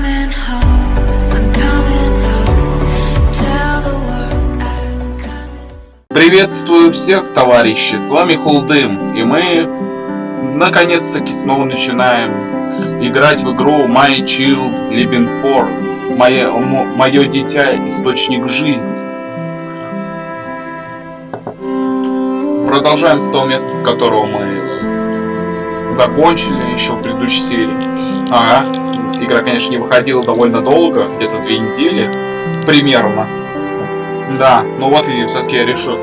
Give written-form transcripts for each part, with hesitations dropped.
coming home, I'm coming home. Tell the world I'm coming. Приветствую всех, товарищи, с вами Холдым, и мы наконец-таки снова начинаем играть в игру My Child Lebensborn, мое дитя, источник жизни. Продолжаем с того места, с которого мы закончили еще в предыдущей серии. Игра, конечно, не выходила довольно долго, где-то 2 недели примерно. Да, но вот и все-таки я решил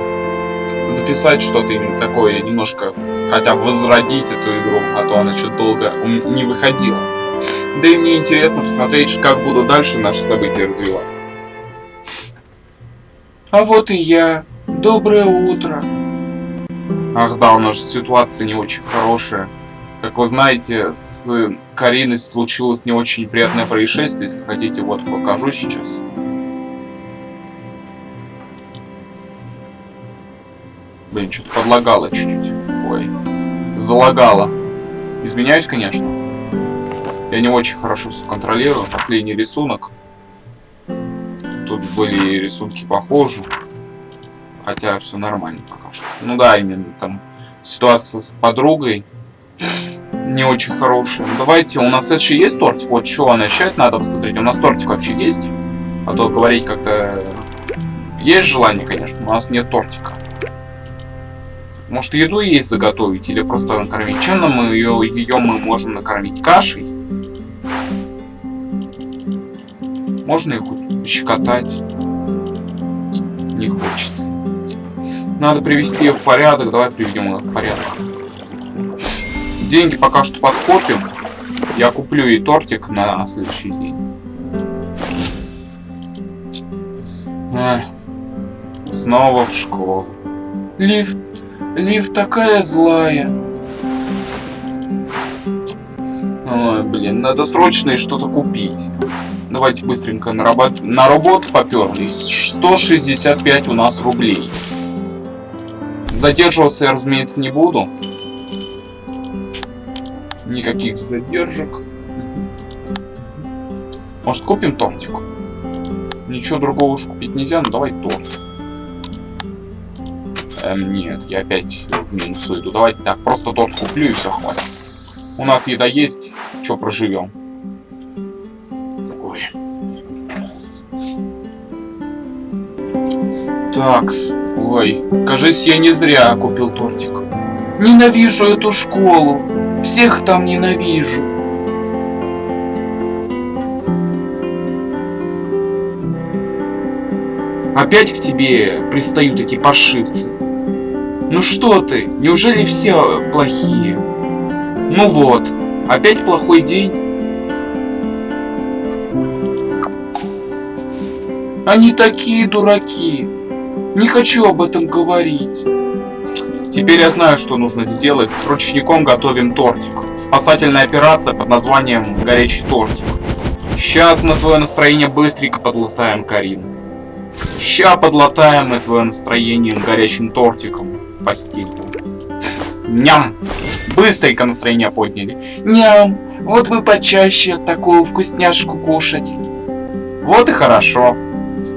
записать что-то именно такое, немножко хотя бы возродить эту игру, а то она что-то долго не выходила. Да и мне интересно посмотреть, как будут дальше наши события развиваться. А вот и я. Доброе утро. Ах да, у нас ситуация не очень хорошая. Как вы знаете, с Кариной случилось не очень приятное происшествие. Если хотите, вот покажу сейчас. Блин, что-то подлагало чуть-чуть. Ой, залагало. Извиняюсь, конечно. Я не очень хорошо все контролирую. Последний рисунок. Тут были рисунки похожи. Хотя все нормально пока что. Ну да, именно там ситуация с подругой не очень хорошая. Ну, давайте, у нас еще есть тортик? Вот что начать надо посмотреть. У нас тортик вообще есть? А то говорить как-то... Есть желание, конечно, но у нас нет тортика. Может, еду есть заготовить или просто накормить? Чем нам ее мы можем накормить? Кашей? Можно ее хоть щекотать? Не хочется. Надо привести ее в порядок. Давай приведем ее в порядок. Деньги пока что подкопим. Я куплю ей тортик на следующий день. Снова в школу. Лив такая злая. Ой, блин, надо срочно что-то купить. Давайте быстренько на работу поперли. 165 у нас рублей. Задерживаться я, разумеется, не буду. Никаких задержек. Может, купим тортик? Ничего другого уж купить нельзя, но давай торт. Нет, я опять в минус иду. Давайте так, просто торт куплю и все, хватит. У нас еда есть, что проживем. Ой. Так, ой, кажется, я не зря купил тортик. Ненавижу эту школу. Всех там ненавижу. Опять к тебе пристают эти паршивцы. Ну что ты? Неужели все плохие? Ну вот, опять плохой день. Они такие дураки. Не хочу об этом говорить. Теперь я знаю, что нужно сделать. С ручником готовим тортик. Спасательная операция под названием «Горячий тортик». Сейчас на твое настроение быстренько подлатаем Карину. Ща подлатаем мы твое настроение горячим тортиком в постель. Ням! Быстренько настроение подняли. Ням! Вот бы почаще такую вкусняшку кушать. Вот и хорошо.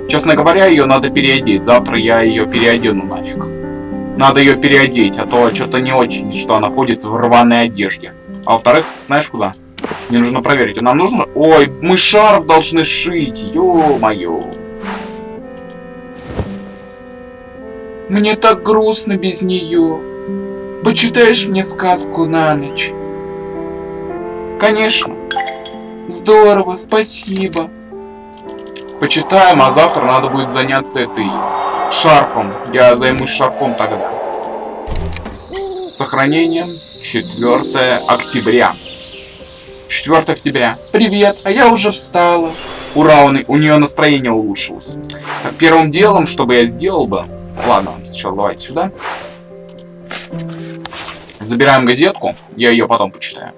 Честно говоря, ее надо переодеть. Завтра я ее переодену нафиг. Надо ее переодеть, а то что-то не очень, что она ходит в рваной одежде. А во-вторых, знаешь куда? Мне нужно проверить. Нам нужно... Ой, мы шарф должны шить. Ё-моё. Мне так грустно без нее. Почитаешь мне сказку на ночь? Конечно. Здорово, спасибо. Почитаем, а завтра надо будет заняться этой шарфом. Я займусь шарфом тогда. Сохранением 4 октября. 4 октября. Привет, а я уже встала. Ура, у нее настроение улучшилось. Так, первым делом, что бы я сделал бы... Ладно, сначала давайте сюда. Забираем газетку. Я ее потом почитаю.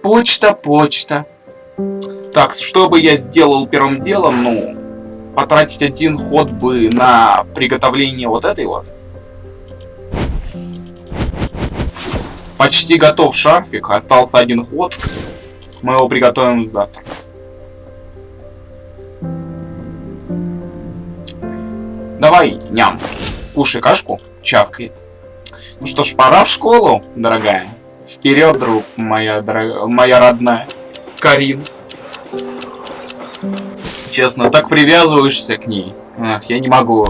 Почта. Так, что бы я сделал первым делом? Ну, потратить 1 ход бы на приготовление вот этой вот. Почти готов шарфик. Остался 1 ход. Мы его приготовим завтра. Давай, ням. Кушай кашку. Чавкает. Ну что ж, пора в школу, дорогая. Вперед, друг, моя родная. Карин. Честно, так привязываешься к ней. Ах, я не могу.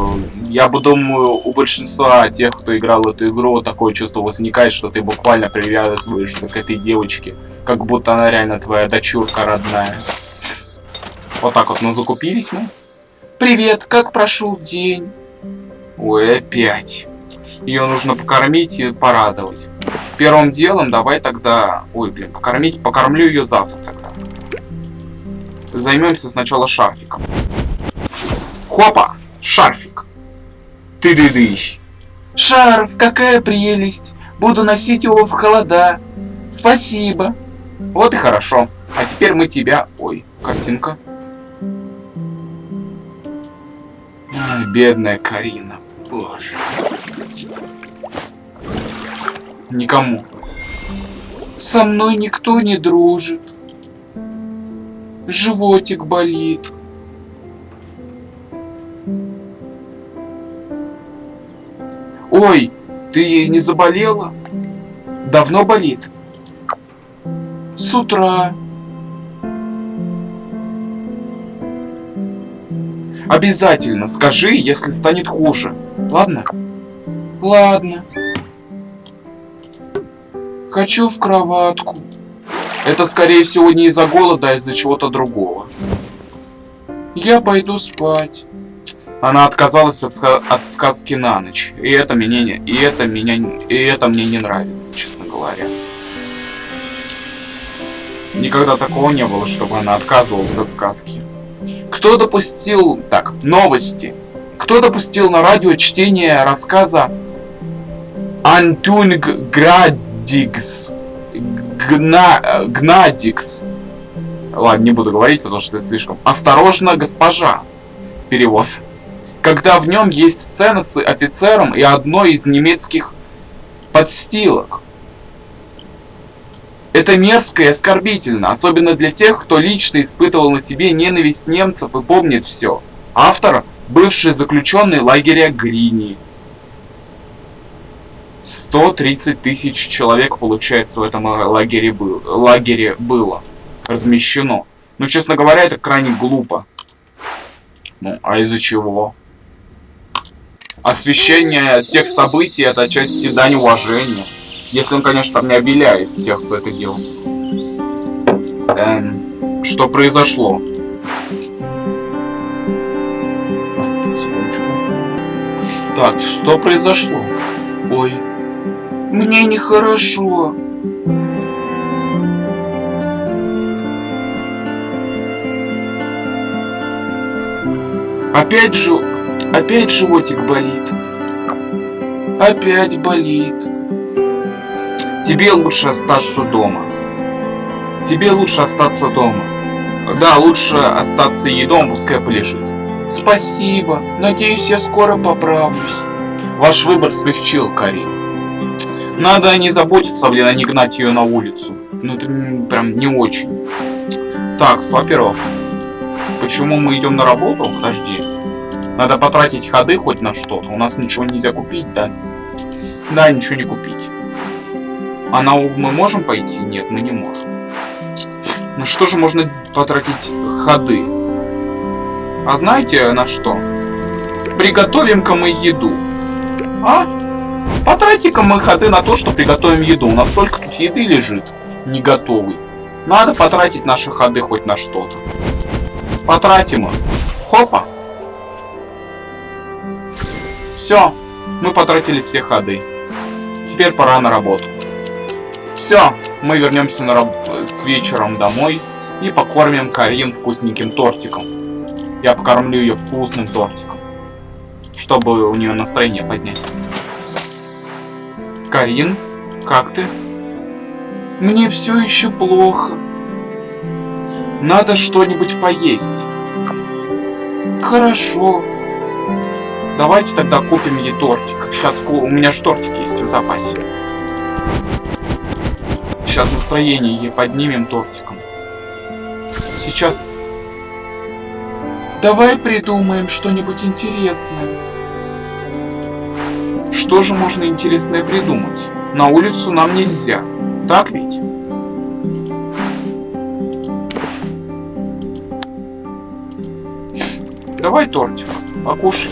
Я бы думаю, у большинства тех, кто играл в эту игру, такое чувство возникает, что ты буквально привязываешься к этой девочке. Как будто она реально твоя дочурка родная. Вот так вот, ну закупились мы. Привет, как прошел день? Ой, опять. Ее нужно покормить и порадовать. Первым делом давай тогда... Ой, блин, покормлю ее завтра тогда. Займемся сначала шарфиком. Хопа! Шарфик! Ты-ды-дыщ! Шарф, какая прелесть! Буду носить его в холода. Спасибо. Вот и хорошо. А теперь мы тебя... Ой, картинка. Ай, бедная Карина. Боже. Никому. Со мной никто не дружит. Животик болит. Ой, ты не заболела? Давно болит? С утра. Обязательно скажи, если станет хуже. Ладно? Ладно. Хочу в кроватку. Это, скорее всего, не из-за голода, а из-за чего-то другого. Я пойду спать. Она отказалась от сказки на ночь. И это мне не нравится, честно говоря. Никогда такого не было, чтобы она отказывалась от сказки. Кто допустил... Так, новости. Кто допустил на радио чтение рассказа Антунг Градикс? Гнадикс. Ладно, не буду говорить, потому что это слишком. Осторожно, госпожа. Перевод. Когда в нем есть сцена с офицером и одной из немецких подстилок. Это мерзко и оскорбительно, особенно для тех, кто лично испытывал на себе ненависть немцев и помнит все. Автор – бывший заключенный лагеря Грини. 130 тысяч человек, получается, в этом лагере было размещено. Ну, честно говоря, это крайне глупо. Ну, а из-за чего? Освещение тех событий – это отчасти дань уважения. Если он, конечно, там не обеляет тех, кто это делал. Что произошло? Так, что произошло? Ой, мне нехорошо. Опять животик болит. Опять болит. Тебе лучше остаться дома. Тебе лучше остаться дома. Да, лучше остаться ей дома, пускай полежит. Спасибо. Надеюсь, я скоро поправлюсь. Ваш выбор смягчил, Карин. Надо не заботиться, блин, а не гнать ее на улицу. Ну, это прям не очень. Так, во-первых, почему мы идем на работу? Подожди. Надо потратить ходы хоть на что-то. У нас ничего нельзя купить, да? Да, ничего не купить. А на уг мы можем пойти? Нет, мы не можем. Ну что же можно потратить ходы? А знаете на что? Приготовим-ка мы еду. А? Потратим-ка мы ходы на то, что приготовим еду. У нас столько тут еды лежит, не готовый. Надо потратить наши ходы хоть на что-то. Потратим их. Хопа. Все. Мы потратили все ходы. Теперь пора на работу. Все, мы вернемся с вечером домой и покормим Карин вкусненьким тортиком. Я покормлю ее вкусным тортиком, чтобы у нее настроение поднять. Карин, как ты? Мне все еще плохо. Надо что-нибудь поесть. Хорошо. Давайте тогда купим ей тортик. Сейчас у меня же тортик есть в запасе. Сейчас настроение ей поднимем тортиком. Сейчас. Давай придумаем что-нибудь интересное. что же можно интересное придумать? На улицу нам нельзя. Так ведь? Давай тортик, покушай.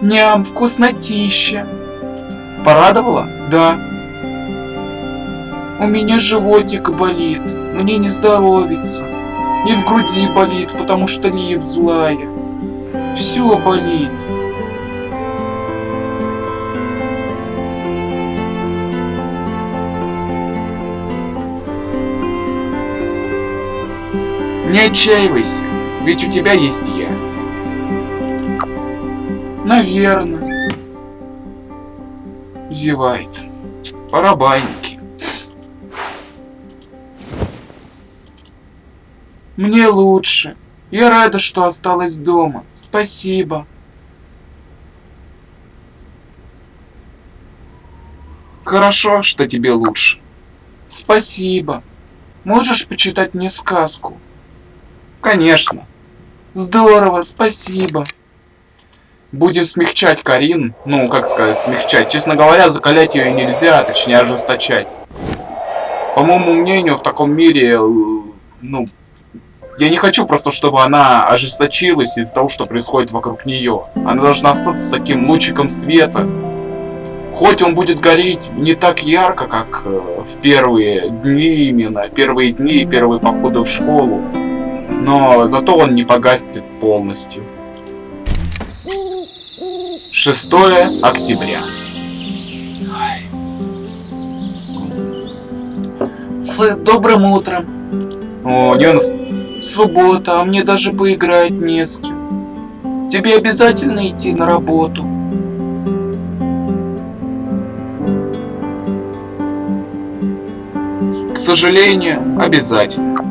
Ням, вкуснотища. Порадовала? Да. У меня животик болит. Мне не здоровится. И в груди болит, потому что Лив злая. Все болит. Не отчаивайся, ведь у тебя есть я. Наверное. Зевает. Барабанники. Мне лучше. Я рада, что осталась дома. Спасибо. Хорошо, что тебе лучше. Спасибо. Можешь почитать мне сказку? Конечно. Здорово, спасибо. Будем смягчать Карин. Ну, как сказать, смягчать. Честно говоря, закалять ее нельзя, точнее ожесточать. По моему мнению, в таком мире, ну, я не хочу просто, чтобы она ожесточилась из-за того, что происходит вокруг нее. Она должна остаться таким лучиком света. Хоть он будет гореть не так ярко, как в первые дни именно, первые дни, первые походы в школу, но зато он не погаснет полностью. 6 октября. С добрым утром. О, не суббота, а мне даже поиграть не с кем. Тебе обязательно идти на работу? К сожалению, обязательно.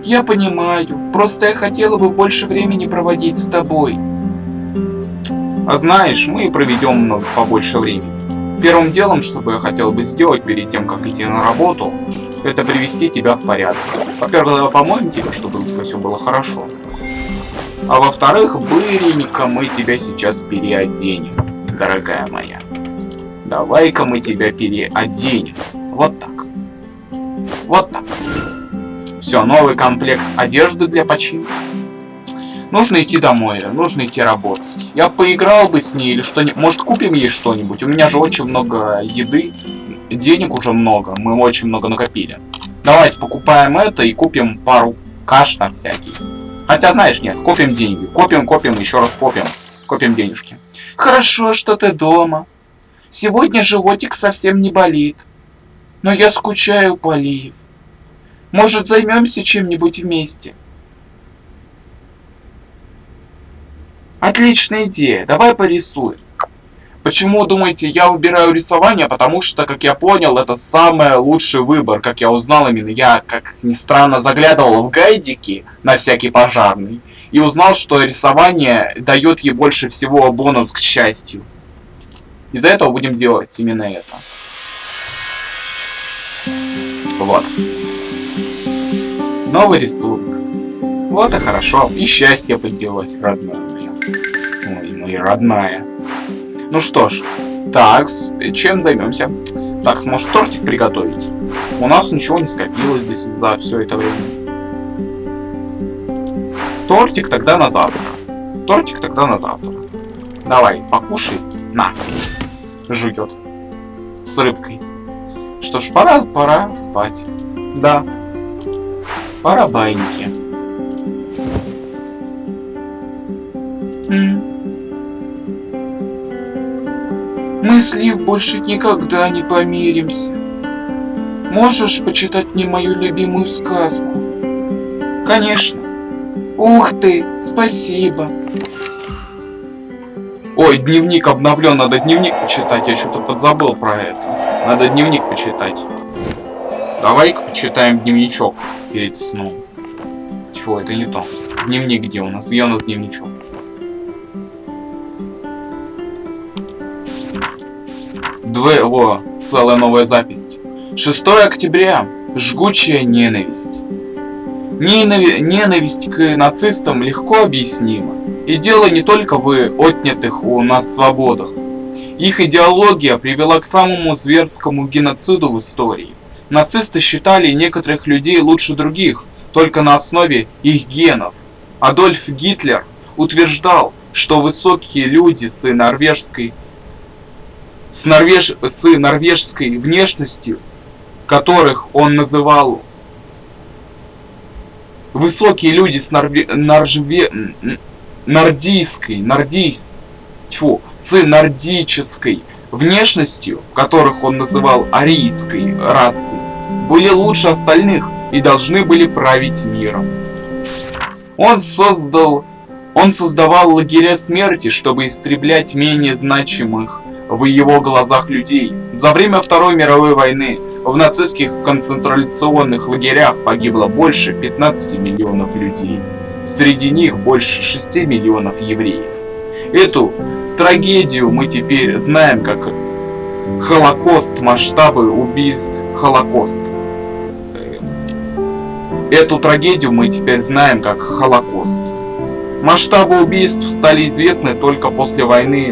Я понимаю, просто я хотела бы больше времени проводить с тобой. А знаешь, мы проведем много побольше времени. Первым делом, что бы я хотел бы сделать перед тем, как идти на работу, это привести тебя в порядок. Во-первых, давай помоем тебя, чтобы все было хорошо. А во-вторых, быренько мы тебя сейчас переоденем, дорогая моя. Давай-ка мы тебя переоденем. Вот так. Вот так. Все, новый комплект одежды для починки. Нужно идти домой, нужно идти работать. Я поиграл бы с ней или что-нибудь. Может, купим ей что-нибудь? У меня же очень много еды. Денег уже много. Мы очень много накопили. Давайте покупаем это и купим пару каш на всякий. Хотя, знаешь, нет, копим деньги. Копим, еще раз копим. Копим денежки. Хорошо, что ты дома. Сегодня животик совсем не болит. Но я скучаю по Лив. Может, займемся чем-нибудь вместе? Отличная идея. Давай порисуем. Почему, думаете, я выбираю рисование? Потому что, как я понял, это самый лучший выбор. Как я узнал именно, я, как ни странно, заглядывал в гайдики на всякий пожарный. И узнал, что рисование дает ей больше всего бонус к счастью. Из-за этого будем делать именно это. Вот. Новый рисунок. Вот и хорошо. И счастье поделалось, родная моя. Ой, моя родная. Ну что ж. Такс, чем займемся? Такс, может тортик приготовить? У нас ничего не скопилось за все это время. Тортик тогда на завтра. Тортик тогда на завтра. Давай, покушай. На. Жует. С рыбкой. Что ж, пора спать. Да. Пора баиньки. Мы с Лив больше никогда не помиримся. Можешь почитать мне мою любимую сказку? Конечно. Ух ты, спасибо. Ой, дневник обновлен, надо дневник почитать, я что-то подзабыл про это. Надо дневник почитать. Давай-ка почитаем дневничок перед сном. Чего, это не то. Дневник где у нас? Где у нас дневничок? Во, целая новая запись. 6 октября. Жгучая ненависть. Ненависть к нацистам легко объяснима. И дело не только в отнятых у нас свободах. Их идеология привела к самому зверскому геноциду в истории. Нацисты считали некоторых людей лучше других только на основе их генов. Адольф Гитлер утверждал, что высокие люди с норвежской внешностью, которых он называл высокие люди с нордической внешностью, которых он называл арийской расой, были лучше остальных и должны были править миром. Он создавал лагеря смерти, чтобы истреблять менее значимых в его глазах людей. За время Второй мировой войны в нацистских концентрационных лагерях погибло больше 15 миллионов людей. Среди них больше 6 миллионов евреев. Эту трагедию мы теперь знаем как Холокост, масштабы убийств Холокост. Эту трагедию мы теперь знаем как Холокост. Масштабы убийств стали известны только после войны,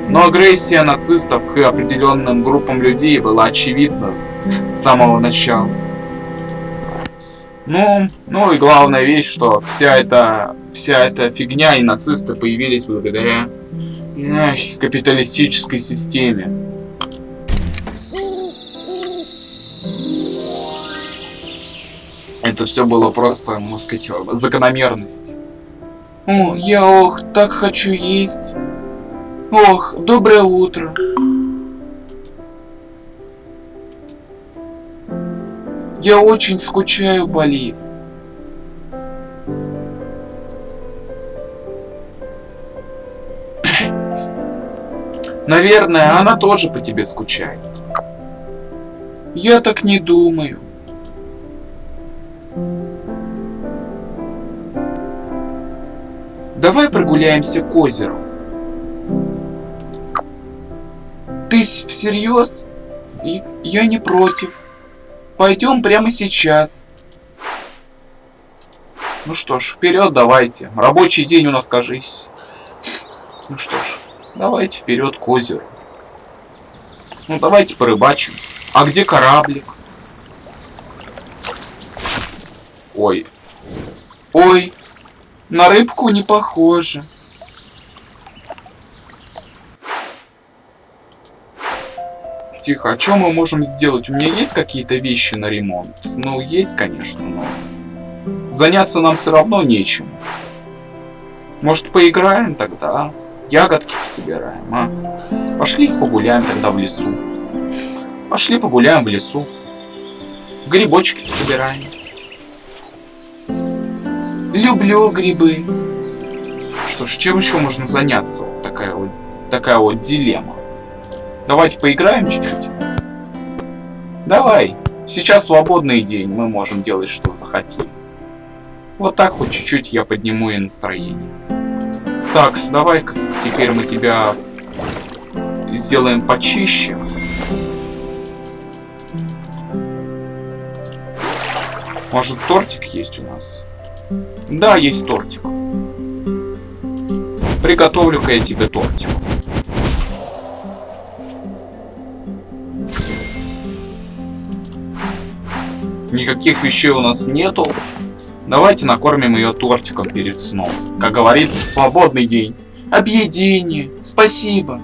но агрессия нацистов к определенным группам людей была очевидна с самого начала. Ну и главная вещь, что вся эта фигня и нацисты появились благодаря капиталистической системе. Это все было просто, можно сказать, закономерность. О, я так хочу есть. Ох, доброе утро. Я очень скучаю по Лив. Наверное, она тоже по тебе скучает. Я так не думаю. Давай прогуляемся к озеру. Ты всерьез? Я не против. Пойдем прямо сейчас. Ну что ж, вперед давайте. Рабочий день у нас, кажись. Ну что ж, давайте вперед к озеру. Ну давайте порыбачим. А где кораблик? Ой. Ой. На рыбку не похоже. Тихо, а что мы можем сделать? У меня есть какие-то вещи на ремонт? Ну, есть, конечно, но... Заняться нам все равно нечем. Может, поиграем тогда? Ягодки собираем, а? Пошли погуляем тогда в лесу. Пошли погуляем в лесу. Грибочки собираем. Люблю грибы. Что ж, чем еще можно заняться? Вот такая вот дилемма. Давайте поиграем чуть-чуть. Давай. Сейчас свободный день, мы можем делать, что захотим. Вот так хоть чуть-чуть я подниму и настроение. Так, давай-ка теперь мы тебя сделаем почище. Может, тортик есть у нас? Да, есть тортик. Приготовлю-ка я тебе тортик. Никаких вещей у нас нету. Давайте накормим ее тортиком перед сном. Как говорится, свободный день. Объедение. Спасибо.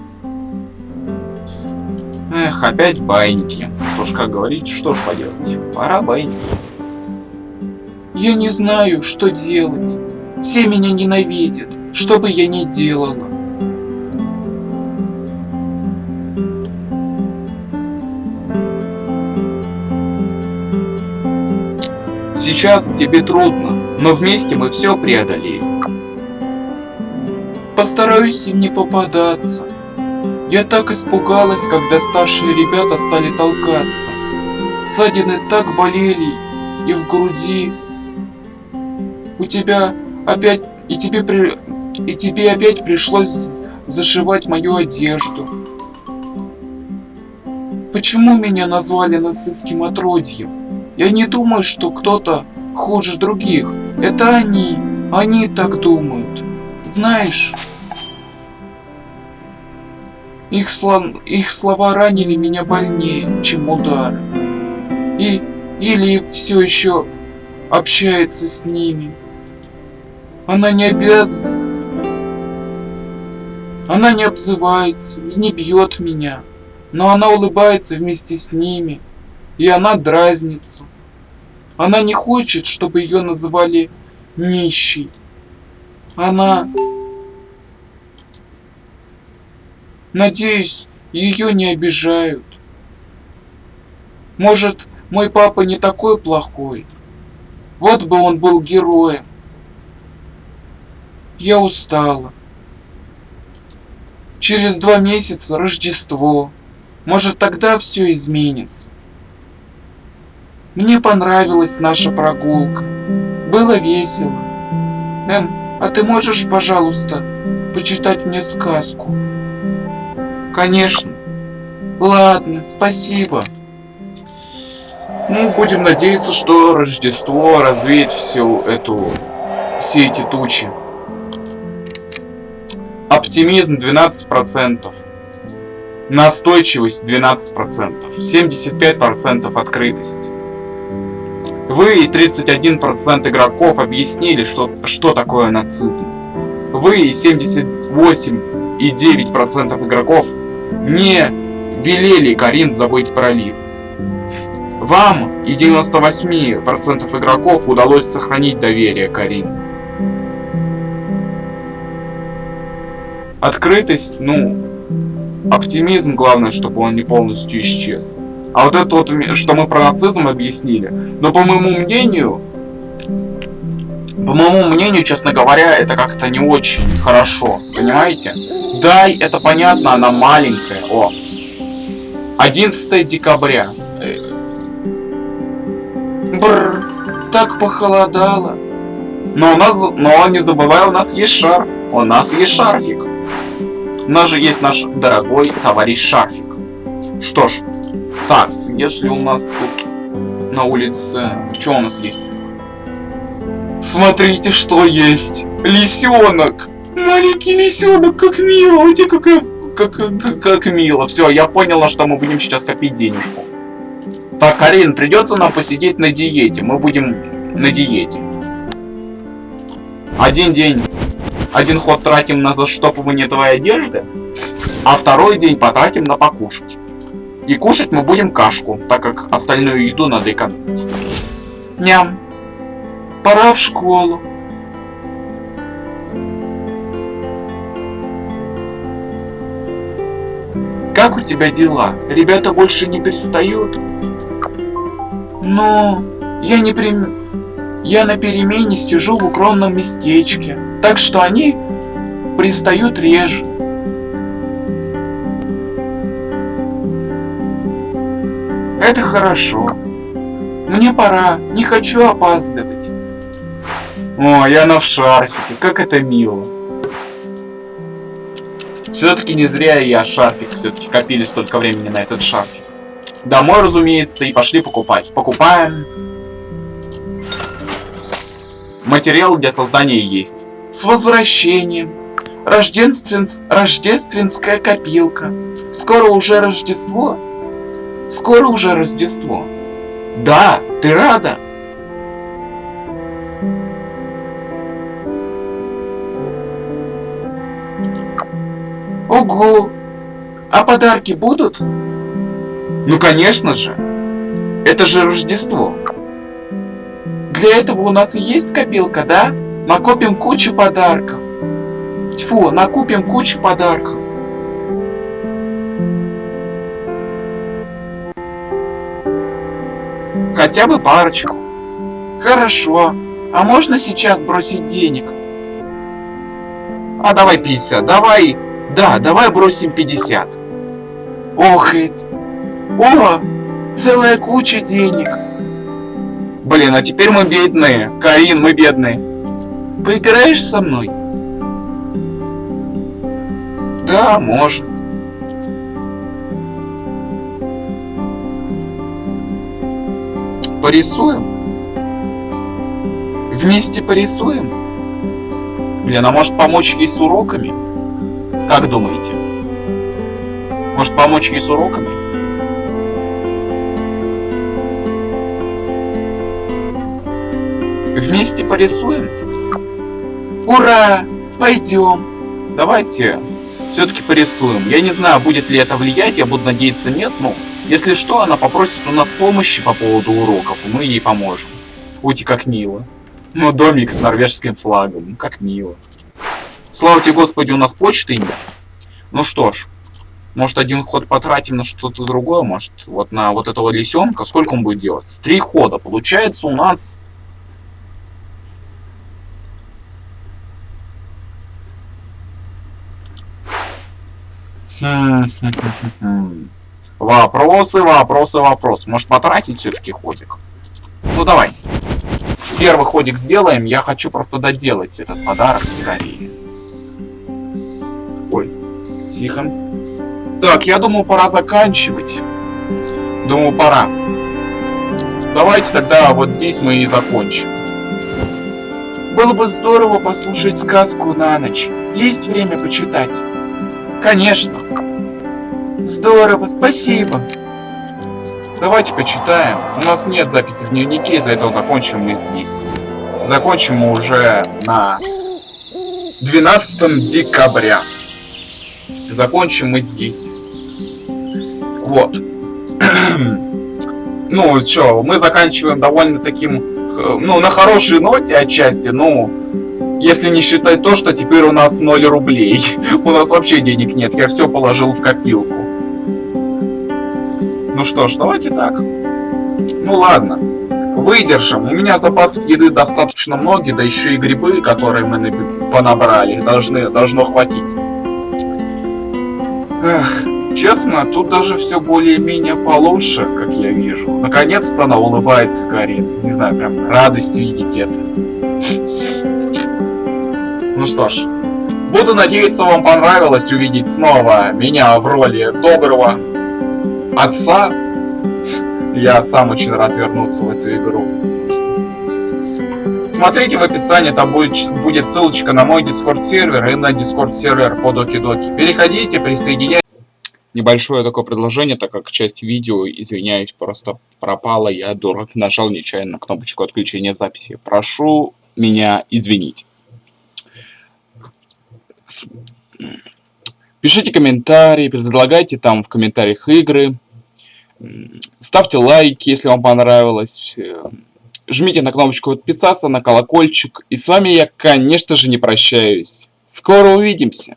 Эх, опять баиньки. Что ж, как говорить, что ж поделать. Пора баиньки. Я не знаю, что делать. Все меня ненавидят, что бы я ни делала. Сейчас тебе трудно, но вместе мы все преодолеем. Постараюсь им не попадаться. Я так испугалась, когда старшие ребята стали толкаться. Ссадины так болели и в груди. Тебе опять пришлось зашивать мою одежду. Почему меня назвали нацистским отродьем? Я не думаю, что кто-то хуже других. Это они так думают. Знаешь, Их слова ранили меня больнее, чем удары. Или все еще общается с ними. Она не обзывается и не бьет меня, но она улыбается вместе с ними, и она дразнится. Она не хочет, чтобы ее называли нищей. Она... Надеюсь, ее не обижают. Может, мой папа не такой плохой. Вот бы он был героем. Я устала. Через 2 месяца Рождество. Может, тогда все изменится. Мне понравилась наша прогулка. Было весело. А ты можешь, пожалуйста, почитать мне сказку? Конечно. Ладно, спасибо. Ну, будем надеяться, что Рождество развеет все эти тучи. Оптимизм 12%. Настойчивость 12%. 75% открытость. Вы и 31% игроков объяснили, что такое нацизм. Вы и 78,9% игроков не велели Карин забыть пролив. Вам и 98% игроков удалось сохранить доверие Карин. Открытость, оптимизм, главное, чтобы он не полностью исчез. А вот это вот, что мы про нацизм объяснили, но по моему мнению, честно говоря, это как-то не очень хорошо, понимаете? Да, это понятно, она маленькая. 11 декабря. Бррр, так похолодало. Но не забывай, у нас есть шарф. У нас есть шарфик. У нас же есть наш дорогой товарищ шарфик. Что ж, так, если у нас тут на улице... Что у нас есть? Смотрите, что есть! Лисенок! Маленький лисенок, как мило! Как мило! Все, я понял, на что мы будем сейчас копить денежку. Так, Карин, придется нам посидеть на диете. Мы будем на диете. Один ход тратим на заштопывание твоей одежды, а второй день потратим на покушать. И кушать мы будем кашку, так как остальную еду надо экономить. Ням. Пора в школу. Как у тебя дела? Ребята больше не перестают? Но я на перемене сижу в укромном местечке, так что они пристают реже. Это хорошо. Мне пора, не хочу опаздывать. О, я на шарфике, как это мило. Все-таки не зря я шарфик, все-таки копили столько времени на этот шарфик. Домой, разумеется, и пошли покупать. Покупаем. Материал для создания есть. С возвращением. Рождественская копилка. Скоро уже Рождество? Скоро уже Рождество. Да, ты рада? Ого! А подарки будут? Ну, конечно же. Это же Рождество. Для этого у нас и есть копилка, да? Накопим кучу подарков. Тьфу, накупим кучу подарков. Хотя бы парочку. Хорошо. А можно сейчас бросить денег? А давай 50. Давай. Да, давай бросим 50. Ох, это. О, целая куча денег. Блин, а теперь мы бедные. Карин, мы бедные. Поиграешь со мной? Да, может. Порисуем? Вместе порисуем? Блин, а может помочь ей с уроками? Как думаете? Может, помочь ей с уроками? Вместе порисуем? Ура! Пойдем. Давайте все-таки порисуем. Я не знаю, будет ли это влиять, я буду надеяться, нет. Ну, если что, она попросит у нас помощи по поводу уроков, и мы ей поможем. Ути, как мило. Ну, домик с норвежским флагом. Как мило. Слава тебе, Господи, у нас почты нет. Ну что ж. Может, один ход потратим на что-то другое? Может, вот на вот этого лисенка? Сколько он будет делать? 3 хода. Получается у нас... Вопросы. Может, потратить все-таки ходик? Ну, давай. Первый ходик сделаем. Я хочу просто доделать этот подарок скорее. Ой, тихо. Так, я думаю, пора заканчивать. Думаю, пора. Давайте тогда вот здесь мы и закончим. Было бы здорово послушать сказку на ночь. Есть время почитать? Конечно. Здорово, спасибо. Давайте почитаем. У нас нет записи в дневнике, из-за этого закончим мы здесь. Закончим мы уже на 12 декабря. Закончим мы здесь. Вот. Ну, что, мы заканчиваем довольно таким, ну, на хорошей ноте отчасти, ну, если не считать то, что теперь у нас 0 рублей. У нас вообще денег нет, я все положил в копилку. Ну что ж, давайте так. Ну ладно, выдержим. У меня запасов еды достаточно много, да еще и грибы, которые мы понабрали, должно хватить. Эх, честно, тут даже все более-менее получше, как я вижу. Наконец-то она улыбается, Карин. Не знаю, прям радость видеть это. Ну что ж, буду надеяться, вам понравилось увидеть снова меня в роли доброго отца. Я сам очень рад вернуться в эту игру. Смотрите в описании, там будет ссылочка на мой Discord сервер и на Discord сервер по Доки-Доки. Переходите, присоединяйтесь. Небольшое такое предложение, так как часть видео, извиняюсь, просто пропала. Я, дурак, нажал нечаянно кнопочку отключения записи. Прошу меня извинить. Пишите комментарии, предлагайте там в комментариях игры. Ставьте лайки, если вам понравилось. Жмите на кнопочку подписаться, на колокольчик. И с вами я, конечно же, не прощаюсь. Скоро увидимся!